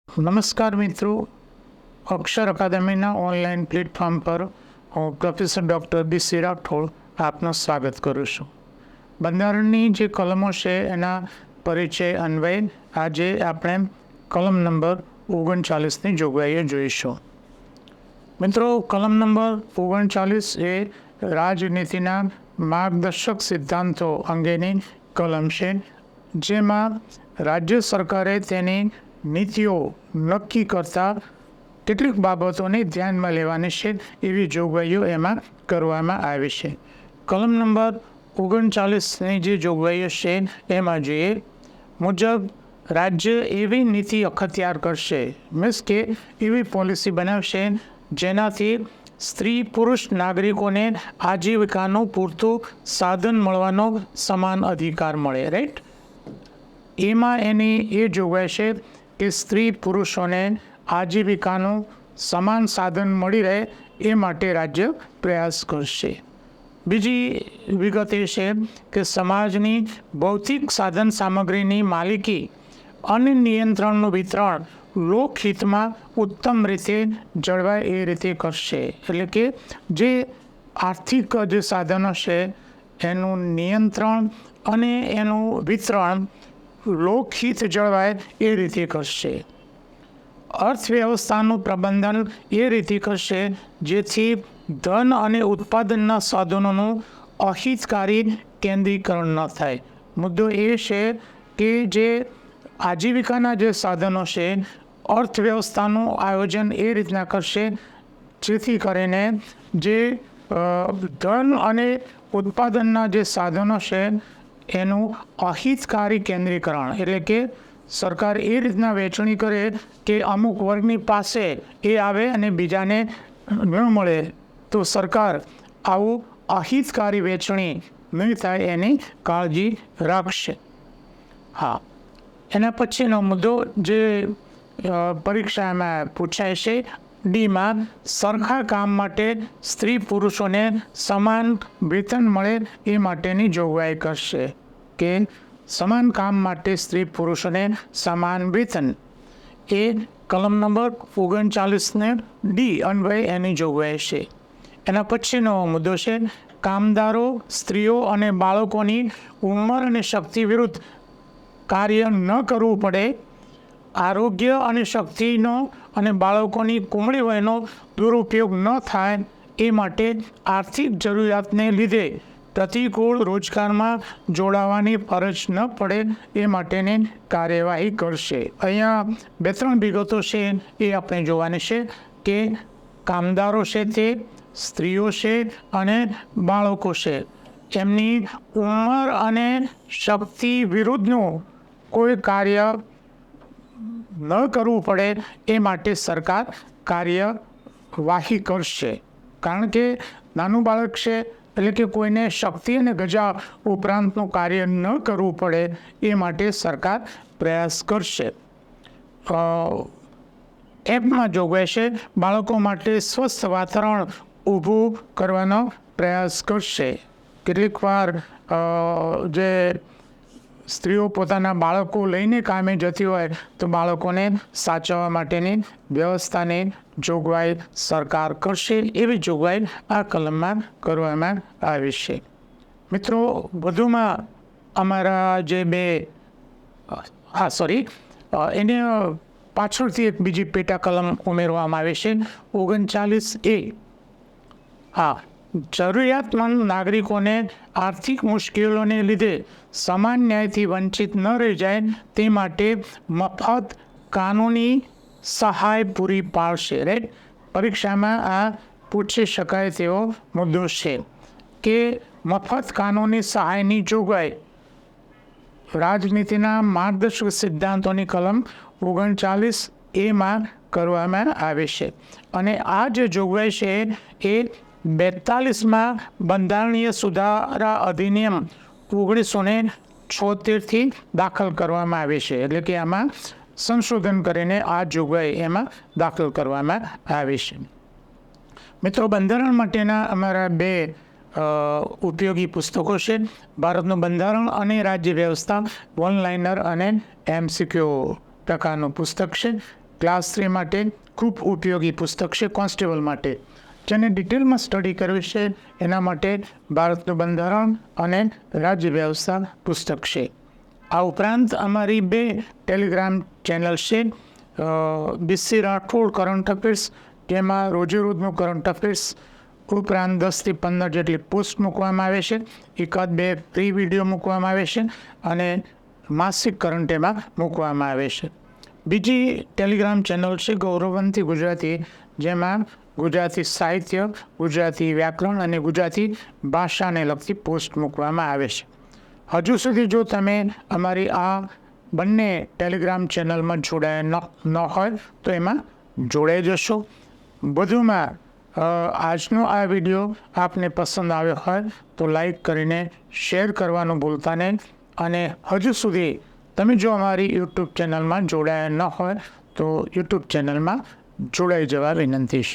નમસ્કાર મિત્રો, અક્ષર અકાદમીના online platform પર હું પ્રોફેસર ડૉક્ટર બી.સી. રાઠોડ આપનું સ્વાગત કરું છું. બંધારણની જે કલમો છે એના પરિચય અન્વયે આજે આપણે કલમ નંબર 39ની જોગવાઈઓ જોઈશું. મિત્રો, કલમ નંબર 39 એ રાજનીતિના માર્ગદર્શક સિદ્ધાંતો અંગેની કલમ છે, જેમાં રાજ્ય સરકારે તેની નીતિઓ નક્કી કરતા કેટલીક બાબતોને ધ્યાનમાં લેવાની છે એવી જોગવાઈઓ એમાં કરવામાં આવી છે. કલમ નંબર 39ની જે જોગવાઈઓ છે એમાં જોઈએ મુજબ રાજ્ય એવી નીતિ અખત્યાર કરશે, મીન્સ કે એવી પોલિસી બનાવશે જેનાથી સ્ત્રી પુરુષ નાગરિકોને આજીવિકાનું પૂરતું સાધન મળવાનો સમાન અધિકાર મળે. રાઈટ, એમાં એની એ જોગવાઈ છે કે સ્ત્રી પુરુષોને આજીવિકાનું સમાન સાધન મળી રહે એ માટે રાજ્ય પ્રયાસ કરશે. બીજી વિગત એ છે કે સમાજની ભૌતિક સાધન સામગ્રીની માલિકી અને નિયંત્રણનું વિતરણ લોકહિતમાં ઉત્તમ રીતે જળવાય એ રીતે કરશે. એટલે કે જે આર્થિક જે સાધનો છે એનું નિયંત્રણ અને એનું વિતરણ લોકહિત જળવાય એ રીતે કરશે. અર્થવ્યવસ્થાનું પ્રબંધન એ રીતે કરશે જેથી ધન અને ઉત્પાદનના સાધનોનું અહિતકારી કેન્દ્રીકરણ ન થાય. મુદ્દો એ છે કે જે આજીવિકાના જે સાધનો છે અર્થવ્યવસ્થાનું આયોજન એ રીતના કરશે જેથી કરીને જે ધન અને ઉત્પાદનના જે સાધનો છે એનું અહિતકારી કેન્દ્રીકરણ, એટલે કે સરકાર એ રીતના વહેંચણી કરે કે અમુક વર્ગની પાસે એ આવે અને બીજાને ન મળે, તો સરકાર આવું અહિતકારી વહેંચણી નહીં થાય એની કાળજી રાખશે. હા, એના પછીનો મુદ્દો જે પરીક્ષામાં પૂછાય છે ડીમાં, સરખા કામ માટે સ્ત્રી પુરુષોને સમાન વેતન મળે એ માટેની જોગવાઈ કરશે. કે સમાન કામ માટે સ્ત્રી પુરુષોને સમાન વેતન એ કલમ નંબર 39ને ડી અન્વયે એની જોગવાઈ છે. એના પછીનો મુદ્દો છે કામદારો, સ્ત્રીઓ અને બાળકોની ઉંમર અને શક્તિ વિરુદ્ધ કાર્ય ન કરવું પડે, આરોગ્ય અને શક્તિનો અને બાળકોની કુમળી વયનો દુરુપયોગ ન થાય એ માટે આર્થિક જરૂરિયાતને લીધે પ્રતિકૂળ રોજગારમાં જોડાવાની ફરજ ન પડે એ માટેની કાર્યવાહી કરશે. અહીંયા 2-3 વિગતો છે એ આપણે જોવાની છે કે કામદારો છે તે સ્ત્રીઓ છે અને બાળકો છે, એમની ઉંમર અને શક્તિ વિરુદ્ધનું કોઈ કાર્ય ન કરવું પડે એ માટે સરકાર કાર્યવાહી કરશે. કારણ કે નાનું બાળક છે એટલે કે કોઈને શક્તિ અને ગજા ઉપરાંતનું કાર્ય ન કરવું પડે એ માટે સરકાર પ્રયાસ કરશે. એપમાં જોગવાઈ છે બાળકો માટે સ્વસ્થ વાતાવરણ ઊભું કરવાનો પ્રયાસ કરશે. કેટલીક વાર જે સ્ત્રીઓ પોતાના બાળકો લઈને કામે જતી હોય તો બાળકોને સાચવવા માટેની વ્યવસ્થાની જોગવાઈ સરકાર કરશે એવી જોગવાઈ આ કલમમાં કરવામાં આવી છે. મિત્રો, વધુમાં અમારા જે એને પાછળથી એક બીજી પેટા કલમ ઉમેરવામાં આવી છે 39A. જરૂરિયાતમંદ નાગરિકોને આર્થિક મુશ્કેલીઓને લીધે સમાન ન્યાયથી વંચિત ન રહી જાય તે માટે મફત કાનૂની સહાય પૂરી પાડશે. રાઈટ, પરીક્ષામાં આ પૂછી શકાય તેવો મુદ્દો છે કે મફત કાનૂની સહાયની જોગવાઈ રાજનીતિના માર્ગદર્શક સિદ્ધાંતોની કલમ 39A કરવામાં આવે છે. અને આ જે જોગવાઈ છે એ 42માં બંધારણીય સુધારા અધિનિયમ 1976થી દાખલ કરવામાં આવે છે. એટલે કે આમાં સંશોધન કરીને આ જોગવાઈ એમાં દાખલ કરવામાં આવી છે. મિત્રો, બંધારણ માટેના અમારા 2 ઉપયોગી પુસ્તકો છે. ભારતનું બંધારણ અને રાજ્ય વ્યવસ્થા, વન લાઇનર અને MCQ પ્રકારનું પુસ્તક છે. ક્લાસ 3 માટે ખૂબ ઉપયોગી પુસ્તક છે કોન્સ્ટેબલ માટે. જેને ડિટેલમાં સ્ટડી કરવી છે એના માટે ભારતનું બંધારણ અને રાજ્ય વ્યવસ્થા પુસ્તક છે. આ ઉપરાંત અમારી 2 ટેલિગ્રામ ચેનલ છે. BC રાઠોડ કરંટ અફેર્સ, જેમાં રોજે રોજનું કરંટ અફેર્સ ઉપરાંત 10 થી 15 જેટલી પોસ્ટ મૂકવામાં આવે છે. 1-2 ફ્રી વિડીયો મૂકવામાં આવે છે અને માસિક કરંટ એમાં મૂકવામાં આવે છે. બીજી ટેલિગ્રામ ચેનલ છે ગૌરવવંતી ગુજરાતી, જેમાં ગુજરાતી સાહિત્ય, ગુજરાતી વ્યાકરણ અને ગુજરાતી ભાષાને લગતી પોસ્ટ મૂકવામાં આવે છે. હજુ સુધી જો તમે અમારી આ બંને ટેલિગ્રામ ચેનલમાં જોડાયા ન હોય તો એમાં જોડાઈ જશો. વધુમાં આજનો આ વિડીયો આપને પસંદ આવ્યો હોય તો લાઈક કરીને શેર કરવાનું ભૂલતા નહીં. અને હજુ સુધી તમે જો અમારી યુટ્યુબ ચેનલમાં જોડાયા ન હોય તો યુટ્યુબ ચેનલમાં જોડાઈ જવા વિનંતી છે.